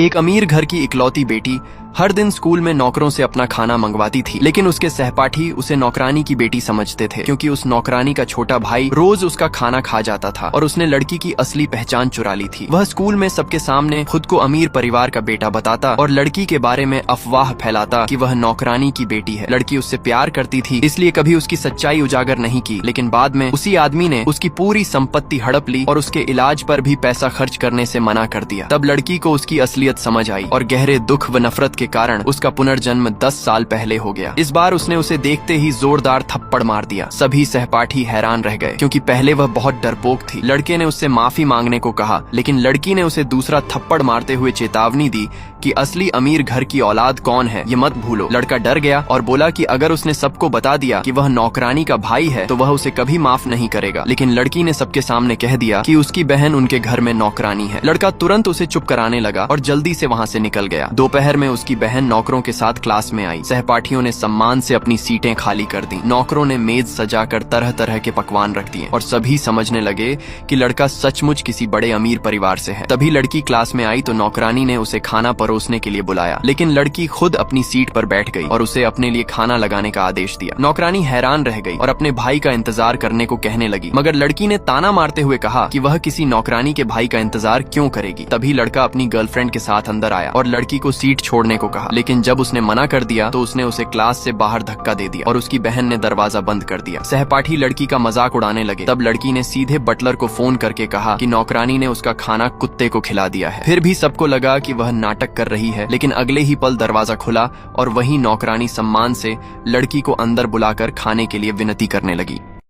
एक अमीर घर की इकलौती बेटी हर दिन स्कूल में नौकरों से अपना खाना मंगवाती थी, लेकिन उसके सहपाठी उसे नौकरानी की बेटी समझते थे क्योंकि उस नौकरानी का छोटा भाई रोज उसका खाना खा जाता था और उसने लड़की की असली पहचान चुरा ली थी। वह स्कूल में सबके सामने खुद को अमीर परिवार का बेटा बताता और लड़की के बारे में अफवाह फैलाता कि वह नौकरानी की बेटी है। लड़की उससे प्यार करती थी, इसलिए कभी उसकी सच्चाई उजागर नहीं की, लेकिन बाद में उसी आदमी ने उसकी पूरी संपत्ति हड़प ली और उसके इलाज पर भी पैसा खर्च करने से मना कर दिया। तब लड़की को उसकी असलियत समझ आई और गहरे दुख व नफरत के कारण उसका पुनर्जन्म 10 साल पहले हो गया। इस बार उसने उसे देखते ही जोरदार थप्पड़ मार दिया। सभी सहपाठी हैरान रह गए क्योंकि पहले वह बहुत डरपोक थी। लड़के ने उससे माफी मांगने को कहा, लेकिन लड़की ने उसे दूसरा थप्पड़ मारते हुए चेतावनी दी कि असली अमीर घर की औलाद कौन है ये मत भूलो। लड़का डर गया और बोला कि अगर उसने सबको बता दिया कि वह नौकरानी का भाई है तो वह उसे कभी माफ नहीं करेगा। लेकिन लड़की ने सबके सामने कह दिया कि उसकी बहन उनके घर में नौकरानी है। लड़का तुरंत उसे चुप कराने लगा और जल्दी से वहाँ से निकल गया। दोपहर में उसकी बहन नौकरों के साथ क्लास में आई। सहपाठियों ने सम्मान से अपनी सीटें खाली कर दी। नौकरों ने मेज सजाकर तरह तरह के पकवान रख दिए और सभी समझने लगे कि लड़का सचमुच किसी बड़े अमीर परिवार से है। तभी लड़की क्लास में आई तो नौकरानी ने उसे खाना परोसने के लिए बुलाया, लेकिन लड़की खुद अपनी सीट पर बैठ गई और उसे अपने लिए खाना लगाने का आदेश दिया। नौकरानी हैरान रह गई और अपने भाई का इंतजार करने को कहने लगी, मगर लड़की ने ताना मारते हुए कहा कि वह किसी नौकरानी के भाई का इंतजार क्यों करेगी। तभी लड़का अपनी गर्लफ्रेंड के साथ अंदर आया और लड़की को सीट छोड़ने को कहा, लेकिन जब उसने मना कर दिया तो उसने उसे क्लास से बाहर धक्का दे दिया और उसकी बहन ने दरवाजा बंद कर दिया। सहपाठी लड़की का मजाक उड़ाने लगे। तब लड़की ने सीधे बटलर को फोन करके कहा कि नौकरानी ने उसका खाना कुत्ते को खिला दिया है। फिर भी सबको लगा कि वह नाटक कर रही है, लेकिन अगले ही पल दरवाजा खुला और वही नौकरानी सम्मान से लड़की को अंदर बुलाकर खाने के लिए विनती करने लगी।